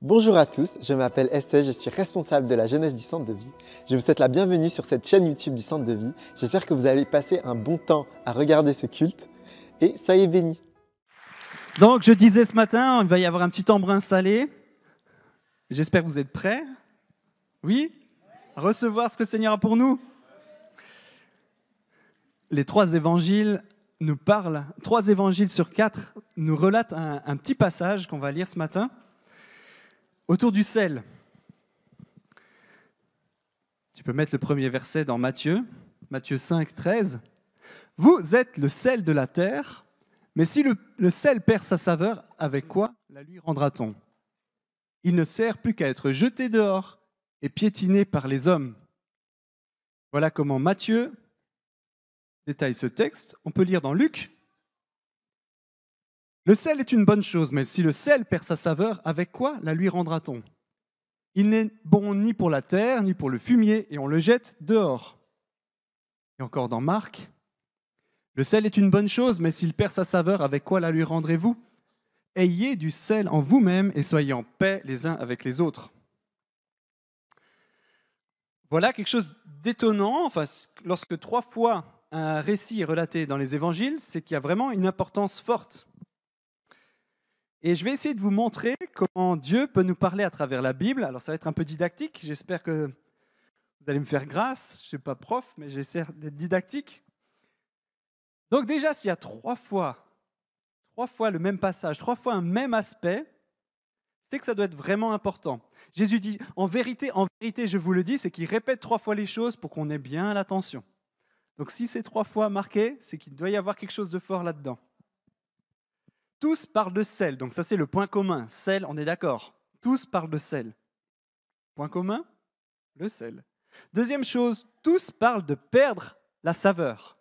Bonjour à tous, je m'appelle Estelle, je suis responsable de la jeunesse du Centre de Vie. Je vous souhaite la bienvenue sur cette chaîne YouTube du Centre de Vie. J'espère que vous allez passer un bon temps à regarder ce culte et soyez bénis. Donc, je disais ce matin, il va y avoir un petit embrun salé. J'espère que vous êtes prêts. Oui ? À recevoir ce que le Seigneur a pour nous. Les 3 évangiles nous parlent, 3 évangiles sur 4 nous relatent un petit passage qu'on va lire ce matin autour du sel. Tu peux mettre le premier verset dans Matthieu 5, 13. « Vous êtes le sel de la terre, mais si le sel perd sa saveur, avec quoi la lui rendra-t-on ? Il ne sert plus qu'à être jeté dehors et piétiné par les hommes. » Voilà comment Matthieu détaille ce texte. On peut lire dans Luc. « Le sel est une bonne chose, mais si le sel perd sa saveur, avec quoi la lui rendra-t-on ? Il n'est bon ni pour la terre, ni pour le fumier, et on le jette dehors. » Et encore dans Marc. « Le sel est une bonne chose, mais s'il perd sa saveur, avec quoi la lui rendrez-vous ? Ayez du sel en vous-même et soyez en paix les uns avec les autres. » Voilà quelque chose d'étonnant. Enfin, lorsque 3 fois un récit est relaté dans les évangiles, c'est qu'il y a vraiment une importance forte. Et je vais essayer de vous montrer comment Dieu peut nous parler à travers la Bible. Alors ça va être un peu didactique, j'espère que vous allez me faire grâce. Je ne suis pas prof, mais j'essaie d'être didactique. Donc déjà, s'il y a 3 fois le même passage, 3 fois un même aspect, c'est que ça doit être vraiment important. Jésus dit, en vérité, je vous le dis, c'est qu'il répète 3 fois les choses pour qu'on ait bien l'attention. Donc si c'est 3 fois marqué, c'est qu'il doit y avoir quelque chose de fort là-dedans. Tous parlent de sel, donc ça c'est le point commun. Sel, on est d'accord. Tous parlent de sel. Point commun, le sel. Deuxième chose, tous parlent de perdre la saveur.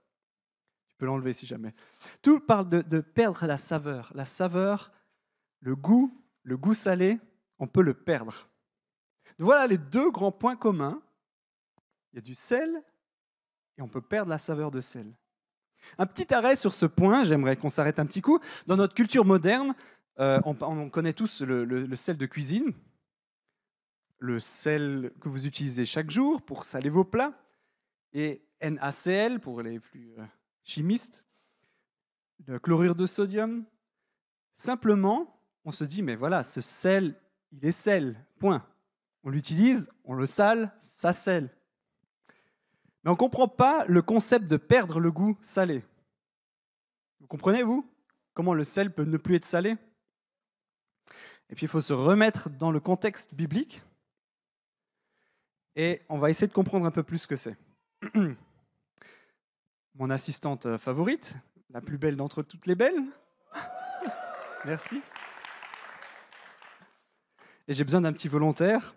Tu peux l'enlever si jamais. Tous parlent de perdre la saveur, le goût salé, on peut le perdre. Donc voilà les 2 grands points communs. Il y a du sel et on peut perdre la saveur de sel. Un petit arrêt sur ce point, j'aimerais qu'on s'arrête un petit coup. Dans notre culture moderne, on connaît tous le sel de cuisine, le sel que vous utilisez chaque jour pour saler vos plats, et NaCl pour les plus chimistes, le chlorure de sodium. Simplement, on se dit, mais voilà, ce sel, il est sel, point. On l'utilise, on le sale, ça sèle. Mais on ne comprend pas le concept de perdre le goût salé. Vous comprenez, vous ? Comment le sel peut ne plus être salé ? Et puis, il faut se remettre dans le contexte biblique. Et on va essayer de comprendre un peu plus ce que c'est. Mon assistante favorite, la plus belle d'entre toutes les belles. Merci. Et j'ai besoin d'un petit volontaire.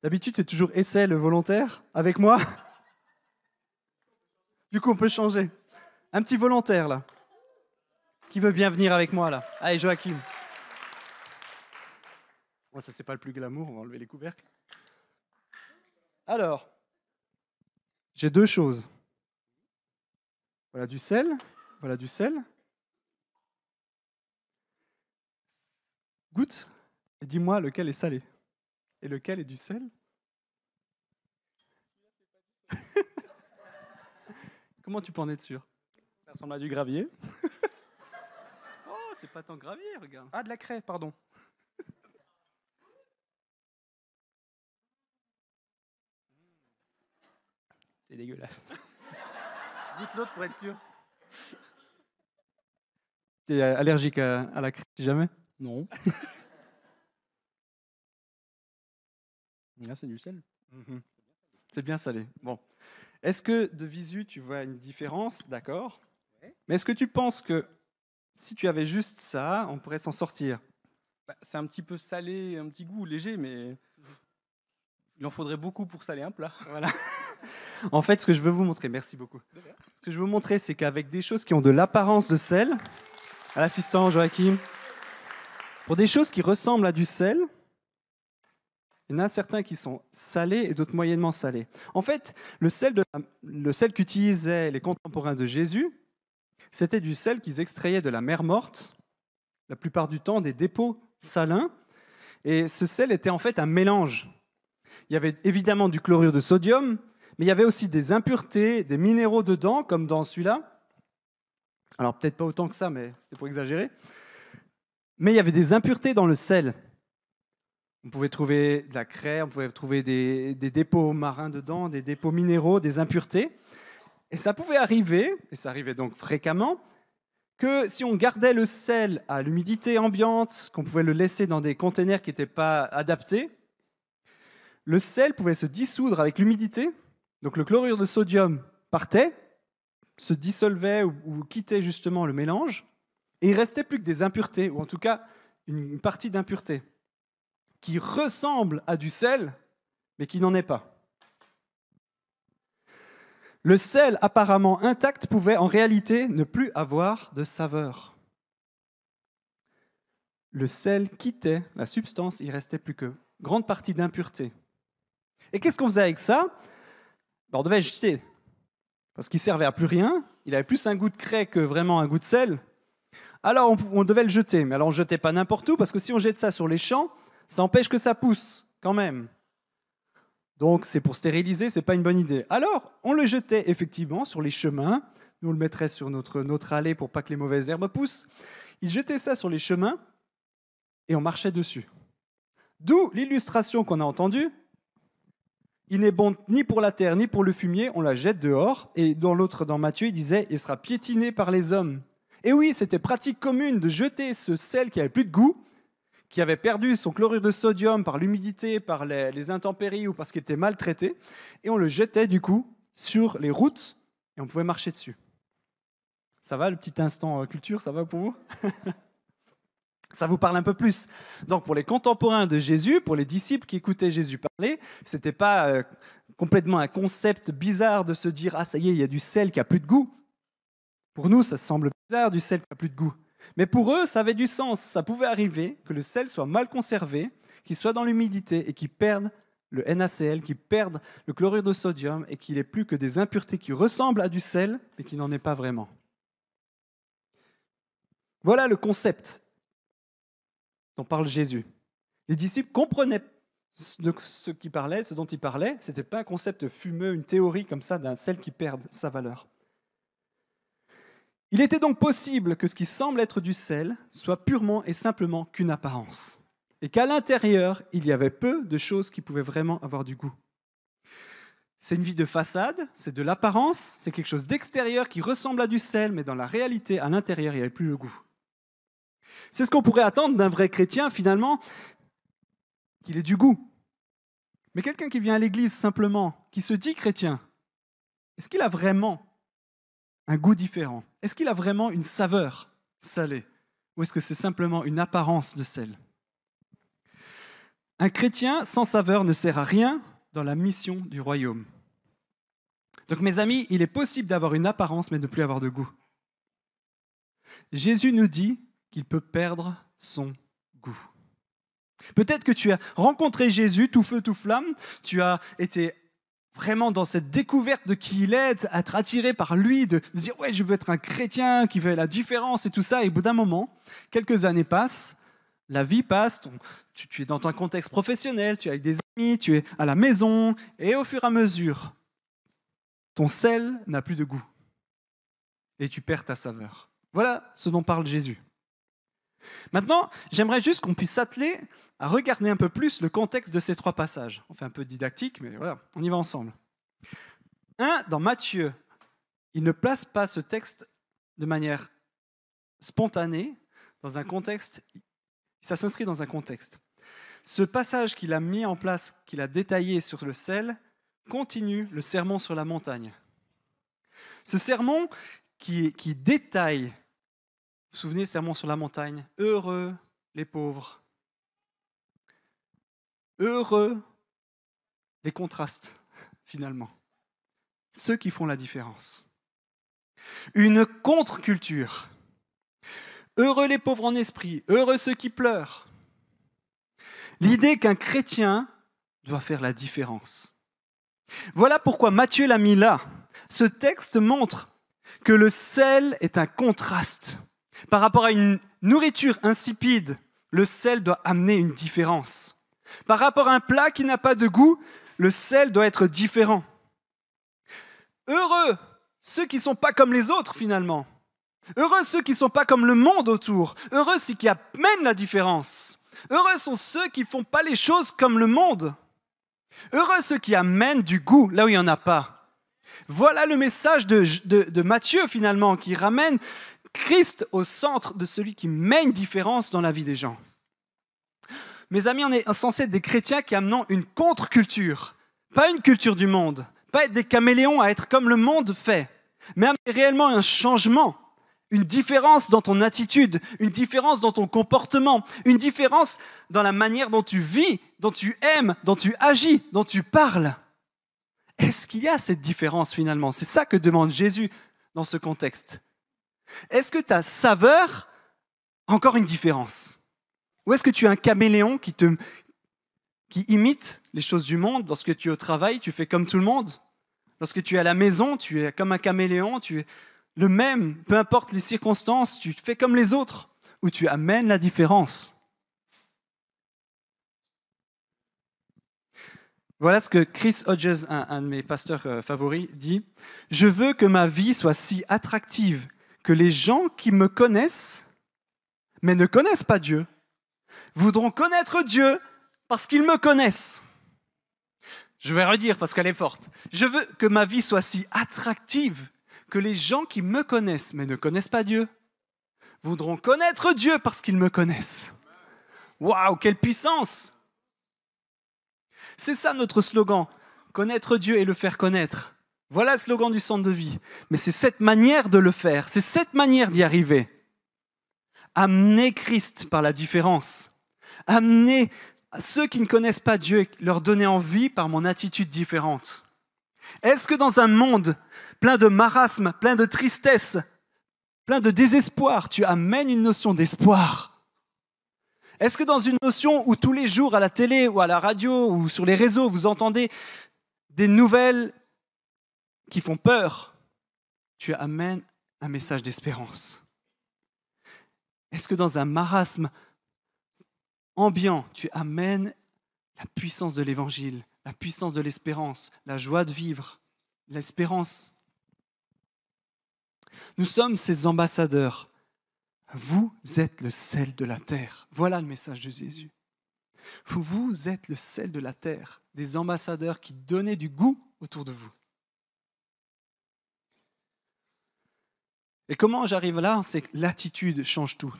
D'habitude, c'est toujours Essai, le volontaire, avec moi. Du coup, on peut changer. Un petit volontaire, là. Qui veut bien venir avec moi, là ? Allez, Joachim. Bon, ça, c'est pas le plus glamour, on va enlever les couvercles. Alors, j'ai 2 choses. Voilà du sel. Goûte et dis-moi lequel est salé et lequel est du sel. Comment tu peux en être sûr ? Ça ressemble à du gravier. Oh, c'est pas tant gravier, regarde. Ah, de la craie, pardon. C'est dégueulasse. Goûte l'autre pour être sûr. T'es allergique à la craie, si jamais ? Non. Là, c'est du sel. Mm-hmm. C'est bien salé. Bon. Est-ce que de visu, tu vois une différence ? D'accord. Ouais. Mais est-ce que tu penses que si tu avais juste ça, on pourrait s'en sortir ? C'est un petit peu salé, un petit goût léger, mais il en faudrait beaucoup pour saler un plat. Voilà. En fait, ce que je veux vous montrer, merci beaucoup. Ce que je veux vous montrer, c'est qu'avec des choses qui ont de l'apparence de sel, à l'assistant Joachim, pour des choses qui ressemblent à du sel, il y en a certains qui sont salés et d'autres moyennement salés. En fait, le sel qu'utilisaient les contemporains de Jésus, c'était du sel qu'ils extrayaient de la mer Morte, la plupart du temps des dépôts salins, Et ce sel était en fait un mélange. Il y avait évidemment du chlorure de sodium, mais il y avait aussi des impuretés, des minéraux dedans, comme dans celui-là. Alors peut-être pas autant que ça, mais c'était pour exagérer. Mais il y avait des impuretés dans le sel. On pouvait trouver de la craie, on pouvait trouver des dépôts marins dedans, des dépôts minéraux, des impuretés. Et ça pouvait arriver, et ça arrivait donc fréquemment, que si on gardait le sel à l'humidité ambiante, qu'on pouvait le laisser dans des containers qui n'étaient pas adaptés, le sel pouvait se dissoudre avec l'humidité, donc le chlorure de sodium partait, se dissolvait ou quittait justement le mélange, et il ne restait plus que des impuretés, ou en tout cas une partie d'impuretés, qui ressemble à du sel, mais qui n'en est pas. Le sel apparemment intact pouvait en réalité ne plus avoir de saveur. Le sel quittait la substance, il ne restait plus que grande partie d'impureté. Et qu'est-ce qu'on faisait avec ça? On devait le jeter, parce qu'il ne servait à plus rien, il avait plus un goût de craie que vraiment un goût de sel. Alors on devait le jeter, mais alors on ne jetait pas n'importe où, parce que si on jette ça sur les champs, ça empêche que ça pousse quand même. Donc c'est pour stériliser, ce n'est pas une bonne idée. Alors on le jetait effectivement sur les chemins, nous on le mettrait sur notre allée pour pas que les mauvaises herbes poussent. Il jetait ça sur les chemins et on marchait dessus. D'où l'illustration qu'on a entendue. Il n'est bon ni pour la terre ni pour le fumier, on la jette dehors. Et dans Matthieu, il disait « il sera piétiné par les hommes ». Et oui, c'était pratique commune de jeter ce sel qui n'avait plus de goût, qui avait perdu son chlorure de sodium par l'humidité, par les intempéries ou parce qu'il était maltraité, et on le jetait du coup sur les routes et on pouvait marcher dessus. Ça va, le petit instant culture, ça va pour vous? Ça vous parle un peu plus. Donc pour les contemporains de Jésus, pour les disciples qui écoutaient Jésus parler, ce n'était pas complètement un concept bizarre de se dire « ah ça y est, il y a du sel qui n'a plus de goût ». Pour nous, ça semble bizarre, du sel qui n'a plus de goût. Mais pour eux, ça avait du sens. Ça pouvait arriver que le sel soit mal conservé, qu'il soit dans l'humidité et qu'il perde le NaCl, qu'il perde le chlorure de sodium et qu'il n'ait plus que des impuretés qui ressemblent à du sel mais qui n'en est pas vraiment. Voilà le concept dont parle Jésus. Les disciples comprenaient ce dont il parlait. Ce n'était pas un concept fumeux, une théorie comme ça d'un sel qui perd sa valeur. Il était donc possible que ce qui semble être du sel soit purement et simplement qu'une apparence, et qu'à l'intérieur, il y avait peu de choses qui pouvaient vraiment avoir du goût. C'est une vie de façade, c'est de l'apparence, c'est quelque chose d'extérieur qui ressemble à du sel, mais dans la réalité, à l'intérieur, il n'y avait plus le goût. C'est ce qu'on pourrait attendre d'un vrai chrétien, finalement, qu'il ait du goût. Mais quelqu'un qui vient à l'église simplement, qui se dit chrétien, est-ce qu'il a vraiment un goût différent? Est-ce qu'il a vraiment une saveur salée? Ou est-ce que c'est simplement une apparence de sel? Un chrétien sans saveur ne sert à rien dans la mission du royaume. Donc mes amis, il est possible d'avoir une apparence mais de ne plus avoir de goût. Jésus nous dit qu'il peut perdre son goût. Peut-être que tu as rencontré Jésus tout feu, tout flamme, tu as été vraiment dans cette découverte de qui il est, être attiré par lui, de dire « ouais, je veux être un chrétien qui fait la différence » et tout ça. Et au bout d'un moment, quelques années passent, la vie passe, tu es dans ton contexte professionnel, tu es avec des amis, tu es à la maison, et au fur et à mesure, ton sel n'a plus de goût. Et tu perds ta saveur. Voilà ce dont parle Jésus. Maintenant, j'aimerais juste qu'on puisse s'atteler à regarder un peu plus le contexte de ces trois passages. On fait un peu didactique, mais voilà, on y va ensemble. Dans Matthieu, il ne place pas ce texte de manière spontanée, dans un contexte, ça s'inscrit dans un contexte. Ce passage qu'il a mis en place, qu'il a détaillé sur le sel, continue le sermon sur la montagne. Ce sermon qui détaille, vous vous souvenez, sermon sur la montagne, heureux les pauvres, heureux les contrastes, finalement. Ceux qui font la différence. Une contre-culture. Heureux les pauvres en esprit, heureux ceux qui pleurent. L'idée qu'un chrétien doit faire la différence. Voilà pourquoi Matthieu l'a mis là. Ce texte montre que le sel est un contraste par rapport à une nourriture insipide Le sel doit amener une différence. Par rapport à un plat qui n'a pas de goût, le sel doit être différent. Heureux ceux qui ne sont pas comme les autres finalement. Heureux ceux qui ne sont pas comme le monde autour. Heureux ceux qui amènent la différence. Heureux sont ceux qui ne font pas les choses comme le monde. Heureux ceux qui amènent du goût là où il n'y en a pas. Voilà le message de Matthieu finalement, qui ramène Christ au centre de celui qui met une différence dans la vie des gens. Mes amis, on est censés être des chrétiens qui amenons une contre-culture, pas une culture du monde, pas être des caméléons à être comme le monde fait, mais amener réellement un changement, une différence dans ton attitude, une différence dans ton comportement, une différence dans la manière dont tu vis, dont tu aimes, dont tu agis, dont tu parles. Est-ce qu'il y a cette différence finalement? C'est ça que demande Jésus dans ce contexte. Est-ce que ta saveur a encore une différence? Ou est-ce que tu es un caméléon qui imite les choses du monde? Lorsque tu es au travail, tu fais comme tout le monde. Lorsque tu es à la maison, tu es comme un caméléon, tu es le même, peu importe les circonstances, tu fais comme les autres, ou tu amènes la différence. Voilà ce que Chris Hodges, un de mes pasteurs favoris, dit. « Je veux que ma vie soit si attractive que les gens qui me connaissent, mais ne connaissent pas Dieu, voudront connaître Dieu parce qu'ils me connaissent. » Je vais redire parce qu'elle est forte. « Je veux que ma vie soit si attractive que les gens qui me connaissent, mais ne connaissent pas Dieu, voudront connaître Dieu parce qu'ils me connaissent. » Waouh, quelle puissance! C'est ça notre slogan, connaître Dieu et le faire connaître. Voilà le slogan du centre de vie. Mais c'est cette manière de le faire, c'est cette manière d'y arriver. Amener Christ par la différence. Amener ceux qui ne connaissent pas Dieu, leur donner envie par mon attitude différente. Est-ce que dans un monde plein de marasme, plein de tristesse, plein de désespoir, tu amènes une notion d'espoir? Est-ce que dans une notion où tous les jours à la télé ou à la radio ou sur les réseaux, vous entendez des nouvelles qui font peur, tu amènes un message d'espérance? Est-ce que dans un marasme ambiant, tu amènes la puissance de l'évangile, la puissance de l'espérance, la joie de vivre, l'espérance? Nous sommes ces ambassadeurs. Vous êtes le sel de la terre. Voilà le message de Jésus. Vous êtes le sel de la terre, des ambassadeurs qui donnent du goût autour de vous. Et comment j'arrive là? C'est que l'attitude change tout.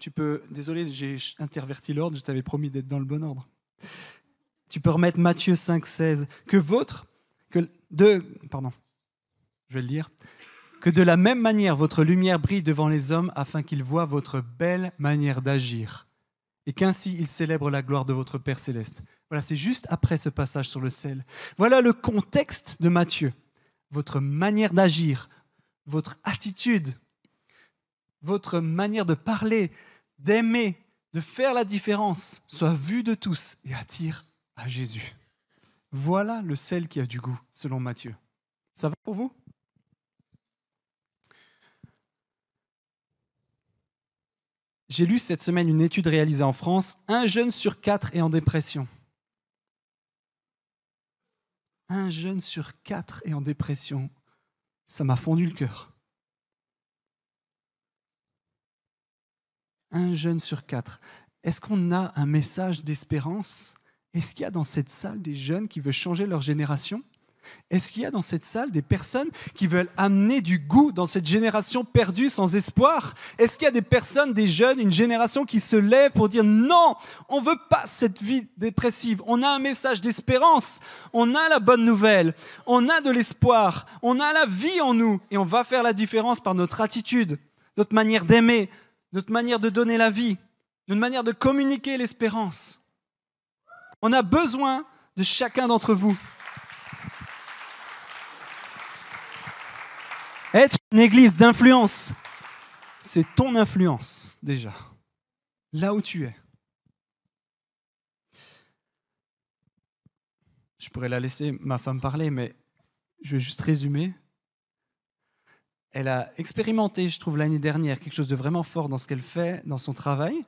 Désolé, j'ai interverti l'ordre, je t'avais promis d'être dans le bon ordre. Tu peux remettre Matthieu 5, 16. Je vais le lire. Que de la même manière, votre lumière brille devant les hommes afin qu'ils voient votre belle manière d'agir et qu'ainsi ils célèbrent la gloire de votre Père céleste. Voilà, c'est juste après ce passage sur le sel. Voilà le contexte de Matthieu. Votre manière d'agir, votre attitude, votre manière de parler, d'aimer, de faire la différence, soit vue de tous et attire à Jésus. Voilà le sel qui a du goût, selon Matthieu. Ça va pour vous ? J'ai lu cette semaine une étude réalisée en France. 1 jeune sur 4 est en dépression. 1 jeune sur 4 est en dépression. Ça m'a fondu le cœur. 1 jeune sur 4. Est-ce qu'on a un message d'espérance? Est-ce qu'il y a dans cette salle des jeunes qui veulent changer leur génération? Est-ce qu'il y a dans cette salle des personnes qui veulent amener du goût dans cette génération perdue sans espoir? Est-ce qu'il y a des personnes, des jeunes, une génération qui se lève pour dire non, on ne veut pas cette vie dépressive, on a un message d'espérance, on a la bonne nouvelle, on a de l'espoir, on a la vie en nous et on va faire la différence par notre attitude, notre manière d'aimer, notre manière de donner la vie, notre manière de communiquer l'espérance. On a besoin de chacun d'entre vous. Être une église d'influence, c'est ton influence déjà, là où tu es. Je pourrais la laisser ma femme parler, mais je vais juste résumer. Elle a expérimenté, je trouve, l'année dernière, quelque chose de vraiment fort dans ce qu'elle fait, dans son travail.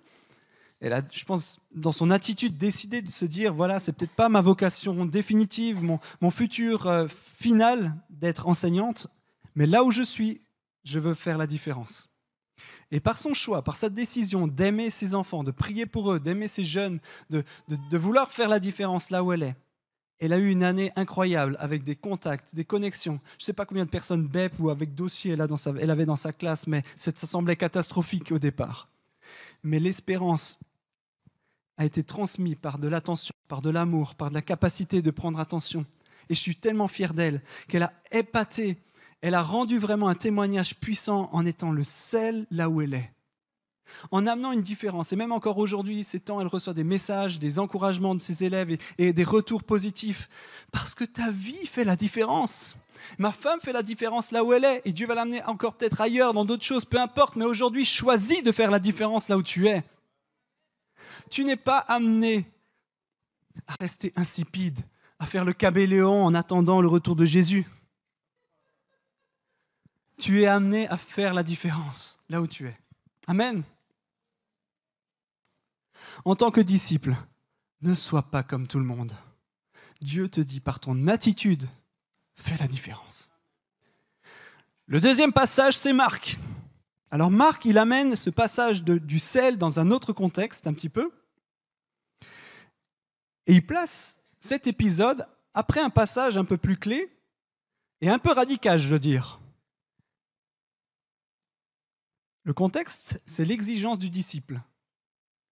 elle a, je pense, dans son attitude, décidé de se dire, voilà, c'est peut-être pas ma vocation définitive, mon futur final d'être enseignante, mais là où je suis, je veux faire la différence. Et par son choix, par sa décision d'aimer ses enfants, de prier pour eux, d'aimer ses jeunes, de vouloir faire la différence là où elle a eu une année incroyable avec des contacts, des connexions. Je ne sais pas combien de personnes BEP ou avec dossier elle avait dans sa classe, mais ça semblait catastrophique au départ. Mais l'espérance a été transmise par de l'attention, par de l'amour, par de la capacité de prendre attention. Et je suis tellement fier d'elle qu'elle a épaté, elle a rendu vraiment un témoignage puissant en étant le sel là où elle est. En amenant une différence. Et même encore aujourd'hui, ces temps, elle reçoit des messages, des encouragements de ses élèves et des retours positifs. Parce que ta vie fait la différence. Ma femme fait la différence là où elle est. Et Dieu va l'amener encore peut-être ailleurs, dans d'autres choses, peu importe. Mais aujourd'hui, choisis de faire la différence là où tu es. Tu n'es pas amené à rester insipide, à faire le caméléon en attendant le retour de Jésus. Tu es amené à faire la différence là où tu es. Amen. En tant que disciple, ne sois pas comme tout le monde. Dieu te dit par ton attitude, fais la différence. Le deuxième passage, c'est Marc. Alors Marc, il amène ce passage du sel dans un autre contexte un petit peu. Et il place cet épisode après un passage un peu plus clé et un peu radical, je veux dire. Le contexte, c'est l'exigence du disciple.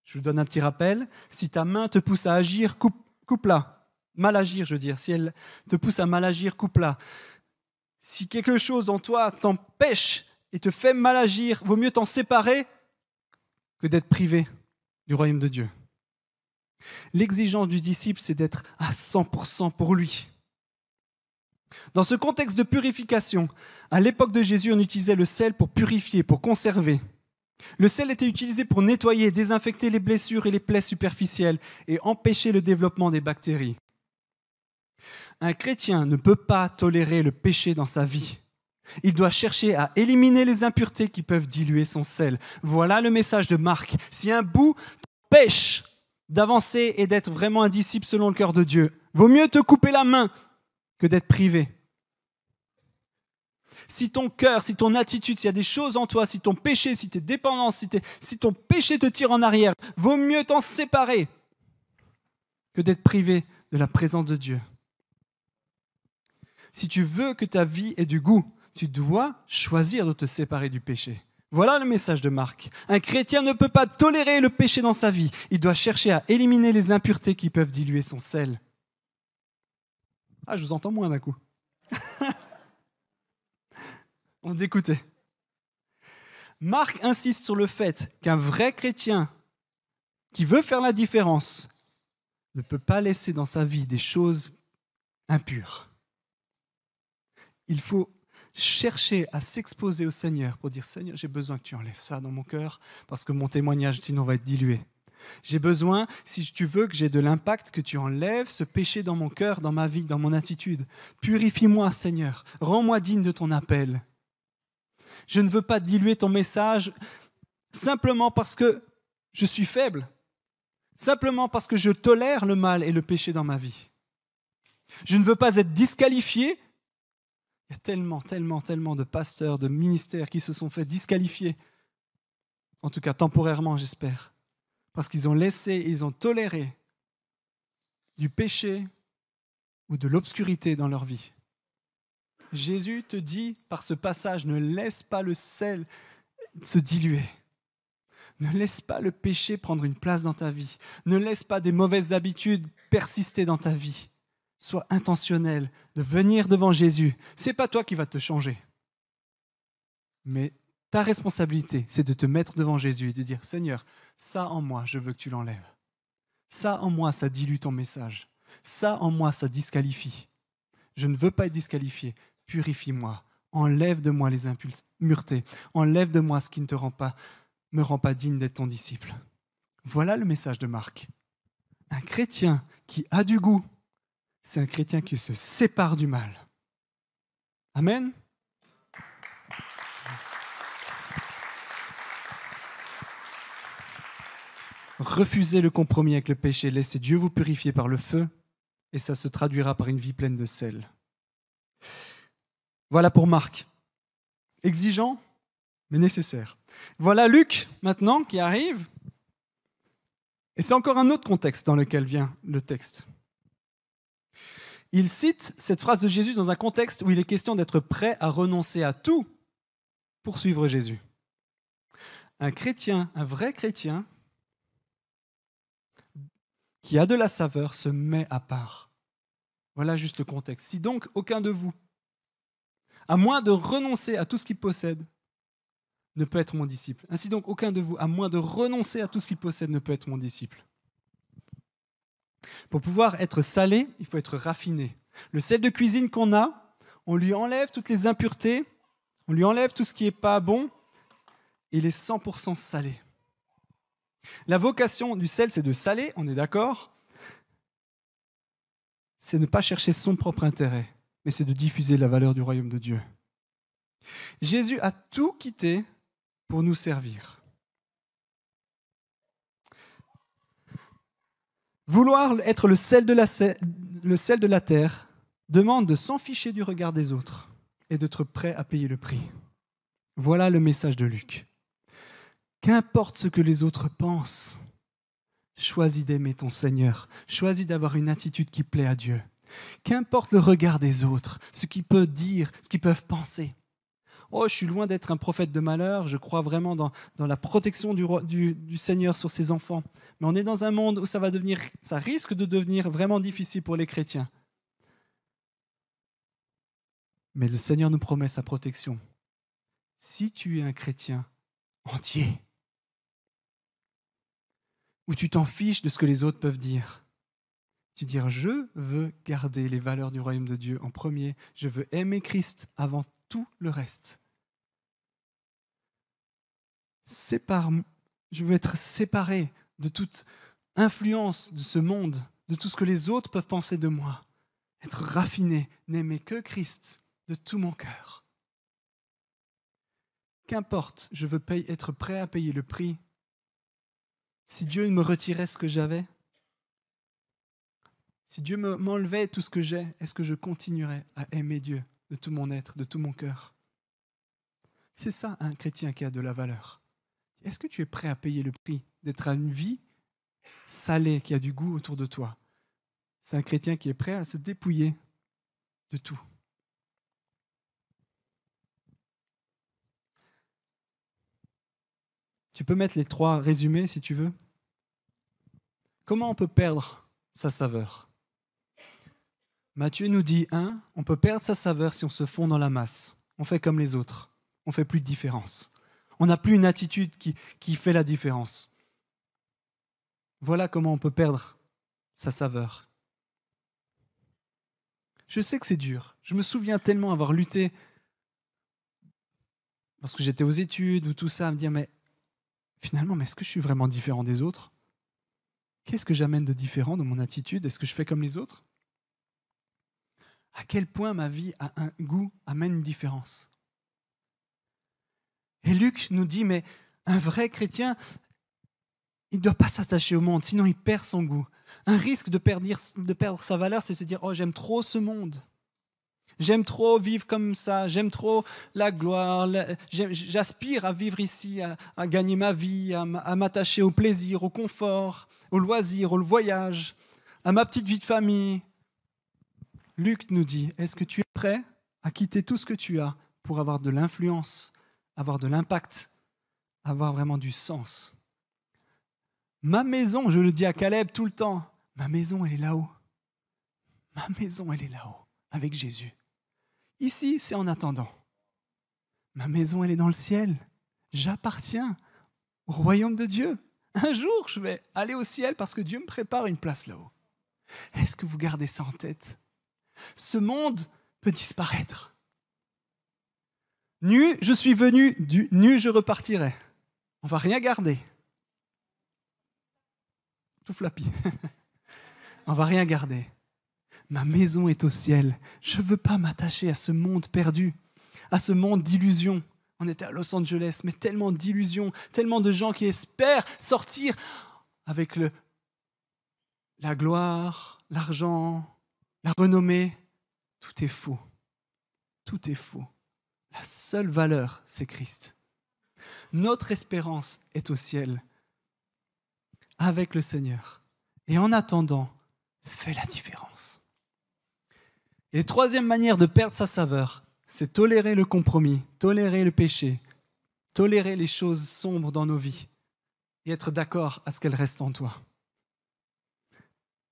Je vous donne un petit rappel. Si ta main te pousse à agir, coupe-la. Mal agir, je veux dire. Si elle te pousse à mal agir, coupe-la. Si quelque chose en toi t'empêche et te fait mal agir, vaut mieux t'en séparer que d'être privé du royaume de Dieu. L'exigence du disciple, c'est d'être à 100% pour lui. Dans ce contexte de purification, à l'époque de Jésus, on utilisait le sel pour purifier, pour conserver. Le sel était utilisé pour nettoyer, désinfecter les blessures et les plaies superficielles et empêcher le développement des bactéries. Un chrétien ne peut pas tolérer le péché dans sa vie. Il doit chercher à éliminer les impuretés qui peuvent diluer son sel. Voilà le message de Marc. Si un bout t'empêche d'avancer et d'être vraiment un disciple selon le cœur de Dieu, vaut mieux te couper la main que d'être privé. Si ton cœur, si ton attitude, s'il y a des choses en toi, si ton péché, si tes dépendances, si ton péché te tire en arrière, vaut mieux t'en séparer que d'être privé de la présence de Dieu. Si tu veux que ta vie ait du goût, tu dois choisir de te séparer du péché. Voilà le message de Marc. Un chrétien ne peut pas tolérer le péché dans sa vie. Il doit chercher à éliminer les impuretés qui peuvent diluer son sel. Ah, je vous entends moins d'un coup. On vous écoutez. Marc insiste sur le fait qu'un vrai chrétien qui veut faire la différence ne peut pas laisser dans sa vie des choses impures. Il faut chercher à s'exposer au Seigneur pour dire « Seigneur, j'ai besoin que tu enlèves ça dans mon cœur parce que mon témoignage sinon va être dilué. J'ai besoin, si tu veux que j'ai de l'impact, que tu enlèves ce péché dans mon cœur, dans ma vie, dans mon attitude. Purifie-moi, Seigneur. Rends-moi digne de ton appel. Je ne veux pas diluer ton message simplement parce que je suis faible, simplement parce que je tolère le mal et le péché dans ma vie. Je ne veux pas être disqualifié. Il y a tellement de pasteurs, de ministères qui se sont fait disqualifier, en tout cas temporairement, j'espère, parce qu'ils ont laissé, ils ont toléré du péché ou de l'obscurité dans leur vie. Jésus te dit par ce passage, ne laisse pas le sel se diluer. Ne laisse pas le péché prendre une place dans ta vie. Ne laisse pas des mauvaises habitudes persister dans ta vie. Sois intentionnel de venir devant Jésus. Ce n'est pas toi qui vas te changer. Mais ta responsabilité, c'est de te mettre devant Jésus et de dire « Seigneur, ça en moi, je veux que tu l'enlèves. Ça en moi, ça dilue ton message. Ça en moi, ça disqualifie. Je ne veux pas être disqualifié. Purifie-moi. Enlève de moi les impuretés. Enlève de moi ce qui ne me rend pas digne d'être ton disciple. » Voilà le message de Marc. Un chrétien qui a du goût, c'est un chrétien qui se sépare du mal. Amen. Refusez le compromis avec le péché, laissez Dieu vous purifier par le feu et ça se traduira par une vie pleine de sel. Voilà pour Marc. Exigeant, mais nécessaire. Voilà Luc, maintenant, qui arrive. Et c'est encore un autre contexte dans lequel vient le texte. Il cite cette phrase de Jésus dans un contexte où il est question d'être prêt à renoncer à tout pour suivre Jésus. Un chrétien, un vrai chrétien, qui a de la saveur, se met à part. Voilà juste le contexte. Si donc aucun de vous, à moins de renoncer à tout ce qu'il possède, ne peut être mon disciple. Ainsi donc aucun de vous, à moins de renoncer à tout ce qu'il possède, ne peut être mon disciple. Pour pouvoir être salé, il faut être raffiné. Le sel de cuisine qu'on a, on lui enlève toutes les impuretés, on lui enlève tout ce qui n'est pas bon, et il est 100% salé. La vocation du sel, c'est de saler, on est d'accord ? C'est ne pas chercher son propre intérêt, mais c'est de diffuser la valeur du royaume de Dieu. Jésus a tout quitté pour nous servir. Vouloir être le sel de la terre demande de s'en ficher du regard des autres et d'être prêt à payer le prix. Voilà le message de Luc. Qu'importe ce que les autres pensent, choisis d'aimer ton Seigneur, choisis d'avoir une attitude qui plaît à Dieu. Qu'importe le regard des autres, ce qu'ils peuvent dire, ce qu'ils peuvent penser. Oh, je suis loin d'être un prophète de malheur, je crois vraiment dans la protection du Seigneur sur ses enfants. Mais on est dans un monde où ça risque de devenir vraiment difficile pour les chrétiens. Mais le Seigneur nous promet sa protection. Si tu es un chrétien entier, où tu t'en fiches de ce que les autres peuvent dire, tu dis, je veux garder les valeurs du royaume de Dieu en premier, je veux aimer Christ avant tout le reste. Je veux être séparé de toute influence de ce monde, de tout ce que les autres peuvent penser de moi. Être raffiné, n'aimer que Christ de tout mon cœur. Qu'importe, je veux être prêt à payer le prix. Si Dieu me retirait ce que j'avais, si Dieu m'enlevait tout ce que j'ai, est-ce que je continuerais à aimer Dieu de tout mon être, de tout mon cœur? C'est ça un chrétien qui a de la valeur. Est-ce que tu es prêt à payer le prix d'être à une vie salée, qui a du goût autour de toi? C'est un chrétien qui est prêt à se dépouiller de tout. Tu peux mettre les 3 résumés si tu veux. Comment on peut perdre sa saveur? Matthieu nous dit, on peut perdre sa saveur si on se fond dans la masse. On fait comme les autres. On ne fait plus de différence. On n'a plus une attitude qui fait la différence. Voilà comment on peut perdre sa saveur. Je sais que c'est dur. Je me souviens tellement avoir lutté lorsque j'étais aux études ou tout ça, à me dire, mais finalement, est-ce que je suis vraiment différent des autres? Qu'est-ce que j'amène de différent dans mon attitude? Est-ce que je fais comme les autres? À quel point ma vie a un goût, amène une différence? Et Luc nous dit, mais un vrai chrétien, il ne doit pas s'attacher au monde, sinon il perd son goût. Un risque de perdre sa valeur, c'est de se dire, oh, j'aime trop ce monde. J'aime trop vivre comme ça, j'aime trop la gloire, j'aspire à vivre ici, à gagner ma vie, à m'attacher au plaisir, au confort, au loisir, au voyage, à ma petite vie de famille. Luc nous dit, est-ce que tu es prêt à quitter tout ce que tu as pour avoir de l'influence, avoir de l'impact, avoir vraiment du sens? Ma maison, je le dis à Caleb tout le temps, ma maison, elle est là-haut. Ma maison, elle est là-haut, avec Jésus. Ici, c'est en attendant. Ma maison, elle est dans le ciel. J'appartiens au royaume de Dieu. Un jour, je vais aller au ciel parce que Dieu me prépare une place là-haut. Est-ce que vous gardez ça en tête? Ce monde peut disparaître. Nu, je suis venu, nu, je repartirai. On ne va rien garder. Tout flappy. On ne va rien garder. Ma maison est au ciel. Je ne veux pas m'attacher à ce monde perdu, à ce monde d'illusions. On était à Los Angeles, mais tellement d'illusions, tellement de gens qui espèrent sortir avec la gloire, l'argent, la renommée, tout est faux. Tout est faux. La seule valeur, c'est Christ. Notre espérance est au ciel, avec le Seigneur. Et en attendant, fais la différence. Et la troisième manière de perdre sa saveur, c'est tolérer le compromis, tolérer le péché, tolérer les choses sombres dans nos vies et être d'accord à ce qu'elles restent en toi.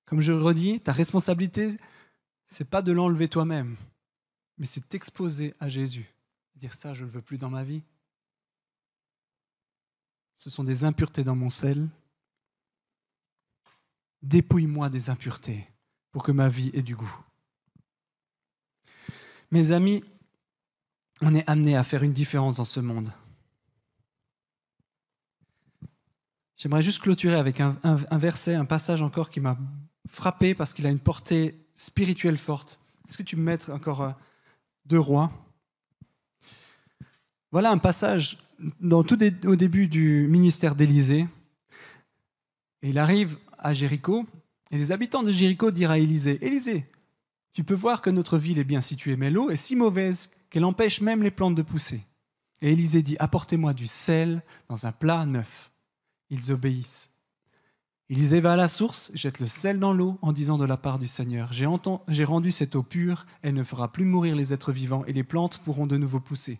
Comme je le redis, ta responsabilité, ce n'est pas de l'enlever toi-même, mais c'est t'exposer à Jésus. Dire ça, je ne le veux plus dans ma vie. Ce sont des impuretés dans mon sel. Dépouille-moi des impuretés pour que ma vie ait du goût. Mes amis, on est amenés à faire une différence dans ce monde. J'aimerais juste clôturer avec un verset, un passage encore qui m'a frappé parce qu'il a une portée spirituelle forte. Est-ce que tu peux mettre encore 2 Rois ? Voilà un passage au début du ministère d'Élisée. Et il arrive à Jéricho, et les habitants de Jéricho dirent à Élisée, « Élisée, tu peux voir que notre ville est bien située, mais l'eau est si mauvaise qu'elle empêche même les plantes de pousser. » Et Élisée dit, « Apportez-moi du sel dans un plat neuf. » Ils obéissent. Élisée va à la source, jette le sel dans l'eau en disant de la part du Seigneur, « J'ai rendu cette eau pure, elle ne fera plus mourir les êtres vivants et les plantes pourront de nouveau pousser. »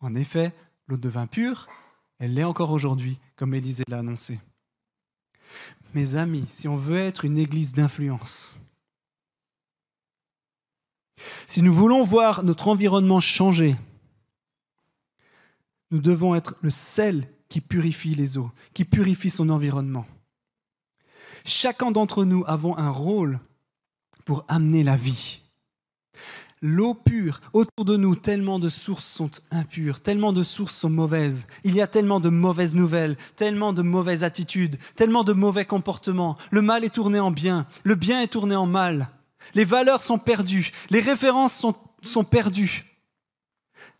En effet, l'eau devint pure, elle l'est encore aujourd'hui, comme Élisée l'a annoncé. Mes amis, si on veut être une église d'influence, si nous voulons voir notre environnement changer, nous devons être le sel qui purifie les eaux, qui purifie son environnement. Chacun d'entre nous avons un rôle pour amener la vie. L'eau pure, autour de nous, tellement de sources sont impures, tellement de sources sont mauvaises. Il y a tellement de mauvaises nouvelles, tellement de mauvaises attitudes, tellement de mauvais comportements. Le mal est tourné en bien, le bien est tourné en mal. Les valeurs sont perdues, les références sont perdues.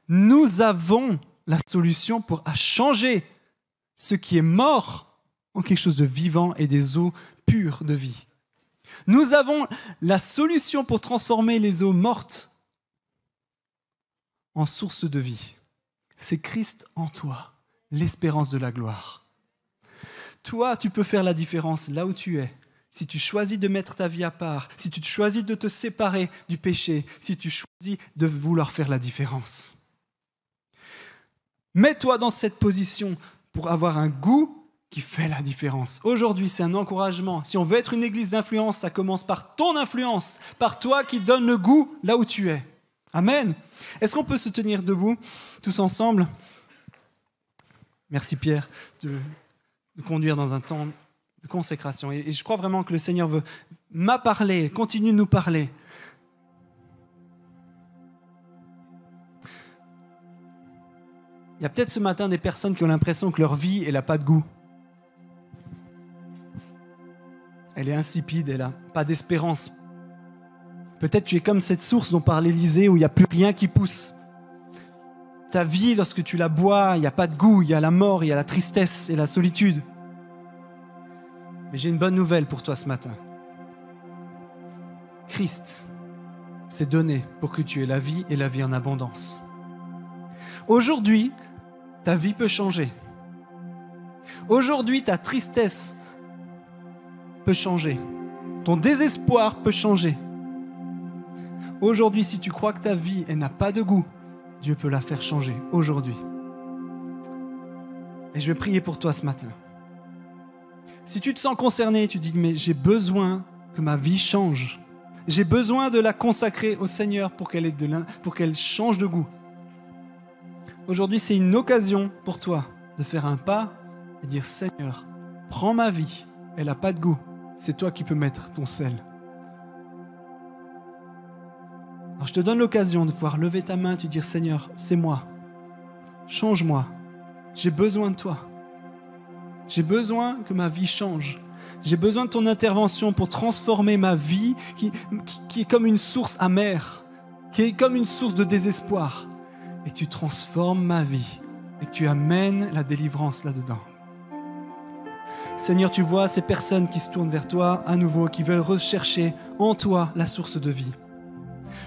Nous avons la solution pour changer ce qui est mort en quelque chose de vivant et des eaux pures de vie. Nous avons la solution pour transformer les eaux mortes en source de vie. C'est Christ en toi, l'espérance de la gloire. Toi, tu peux faire la différence là où tu es. Si tu choisis de mettre ta vie à part, si tu choisis de te séparer du péché, si tu choisis de vouloir faire la différence. Mets-toi dans cette position pour avoir un goût qui fait la différence. Aujourd'hui, c'est un encouragement. Si on veut être une église d'influence, ça commence par ton influence, par toi qui donne le goût là où tu es. Amen. Est-ce qu'on peut se tenir debout, tous ensemble ? Merci Pierre de conduire dans un temps de consécration. Et je crois vraiment que le Seigneur m'a parlé, continue de nous parler. Il y a peut-être ce matin des personnes qui ont l'impression que leur vie, elle n'a pas de goût. Elle est insipide, elle n'a pas d'espérance. Peut-être tu es comme cette source dont parle Élisée où il n'y a plus rien qui pousse. Ta vie, lorsque tu la bois, il n'y a pas de goût, il y a la mort, il y a la tristesse et la solitude. Mais j'ai une bonne nouvelle pour toi ce matin. Christ s'est donné pour que tu aies la vie et la vie en abondance. Aujourd'hui, ta vie peut changer. Aujourd'hui, ta tristesse peut changer. Ton désespoir peut changer. Aujourd'hui, si tu crois que ta vie, elle n'a pas de goût, Dieu peut la faire changer aujourd'hui. Et je vais prier pour toi ce matin. Si tu te sens concerné, tu dis, mais j'ai besoin que ma vie change. J'ai besoin de la consacrer au Seigneur pour qu'elle change de goût. Aujourd'hui, c'est une occasion pour toi de faire un pas et dire, Seigneur, prends ma vie, elle n'a pas de goût. C'est toi qui peux mettre ton sel. Alors je te donne l'occasion de pouvoir lever ta main et te dire, Seigneur, c'est moi. Change-moi. J'ai besoin de toi. J'ai besoin que ma vie change. J'ai besoin de ton intervention pour transformer ma vie qui est comme une source amère, qui est comme une source de désespoir. Et que tu transformes ma vie et que tu amènes la délivrance là-dedans. Seigneur, tu vois ces personnes qui se tournent vers toi à nouveau, qui veulent rechercher en toi la source de vie.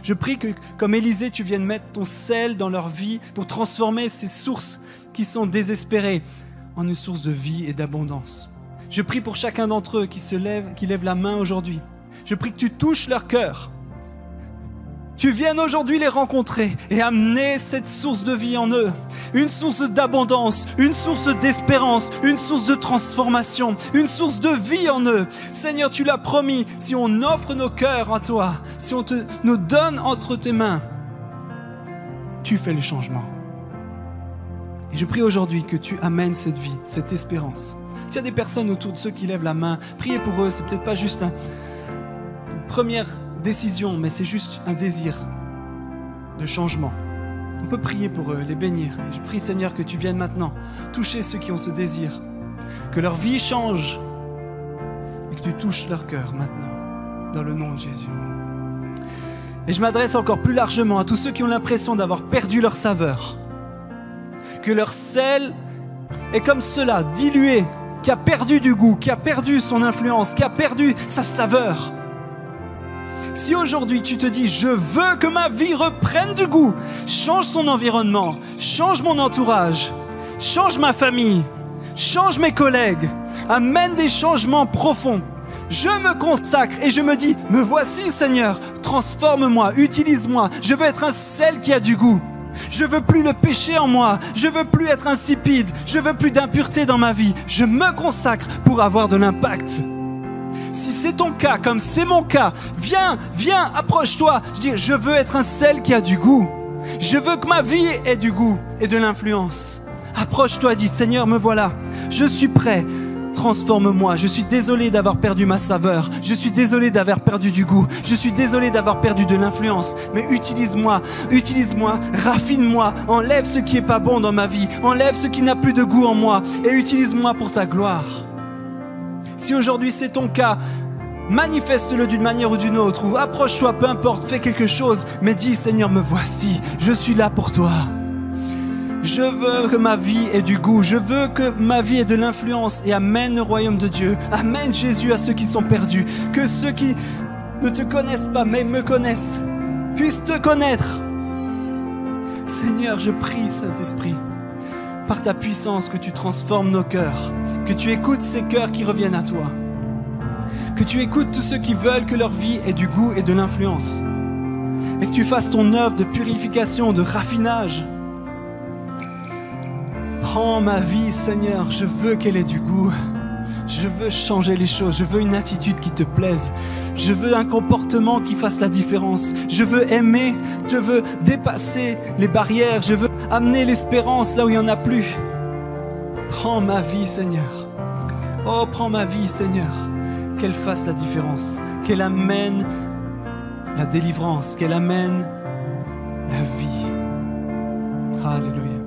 Je prie que, comme Élisée, tu viennes mettre ton sel dans leur vie pour transformer ces sources qui sont désespérées en une source de vie et d'abondance. Je prie pour chacun d'entre eux qui lève la main aujourd'hui. Je prie que tu touches leur cœur. Tu viennes aujourd'hui les rencontrer et amener cette source de vie en eux. Une source d'abondance, une source d'espérance, une source de transformation, une source de vie en eux. Seigneur, tu l'as promis, si on offre nos cœurs à toi, si on nous donne entre tes mains, tu fais le changement. Et je prie aujourd'hui que tu amènes cette vie, cette espérance. S'il y a des personnes autour de ceux qui lèvent la main, priez pour eux, c'est peut-être pas juste une première décision, mais c'est juste un désir de changement. On peut prier pour eux, les bénir. Et je prie, Seigneur, que tu viennes maintenant toucher ceux qui ont ce désir, que leur vie change et que tu touches leur cœur maintenant, dans le nom de Jésus. Et je m'adresse encore plus largement à tous ceux qui ont l'impression d'avoir perdu leur saveur, que leur sel est comme cela, dilué, qui a perdu du goût, qui a perdu son influence, qui a perdu sa saveur. Si aujourd'hui tu te dis « Je veux que ma vie reprenne du goût », change son environnement, change mon entourage, change ma famille, change mes collègues, amène des changements profonds. Je me consacre et je me dis « Me voici Seigneur, transforme-moi, utilise-moi, je veux être un sel qui a du goût. Je veux plus le péché en moi, je veux plus être insipide, je veux plus d'impureté dans ma vie. Je me consacre pour avoir de l'impact. » Si c'est ton cas, comme c'est mon cas, viens, approche-toi. Je dis, je veux être un sel qui a du goût. Je veux que ma vie ait du goût et de l'influence. Approche-toi, dis, Seigneur, me voilà. Je suis prêt. Transforme-moi. Je suis désolé d'avoir perdu ma saveur. Je suis désolé d'avoir perdu du goût. Je suis désolé d'avoir perdu de l'influence. Mais utilise-moi, raffine-moi. Enlève ce qui n'est pas bon dans ma vie. Enlève ce qui n'a plus de goût en moi. Et utilise-moi pour ta gloire. Si aujourd'hui c'est ton cas, manifeste-le d'une manière ou d'une autre, ou approche-toi, peu importe, fais quelque chose, mais dis, Seigneur, me voici, je suis là pour toi. Je veux que ma vie ait du goût, je veux que ma vie ait de l'influence et amène le royaume de Dieu, amène Jésus à ceux qui sont perdus, que ceux qui ne te connaissent pas mais me connaissent, puissent te connaître. Seigneur, je prie, Saint-Esprit, par ta puissance, que tu transformes nos cœurs, que tu écoutes ces cœurs qui reviennent à toi, que tu écoutes tous ceux qui veulent que leur vie ait du goût et de l'influence, et que tu fasses ton œuvre de purification, de raffinage. Prends ma vie, Seigneur, je veux qu'elle ait du goût. Je veux changer les choses, je veux une attitude qui te plaise. Je veux un comportement qui fasse la différence. Je veux aimer, je veux dépasser les barrières. Je veux amener l'espérance là où il n'y en a plus. Prends ma vie, Seigneur. Oh, prends ma vie, Seigneur. Qu'elle fasse la différence, qu'elle amène la délivrance, qu'elle amène la vie. Alléluia.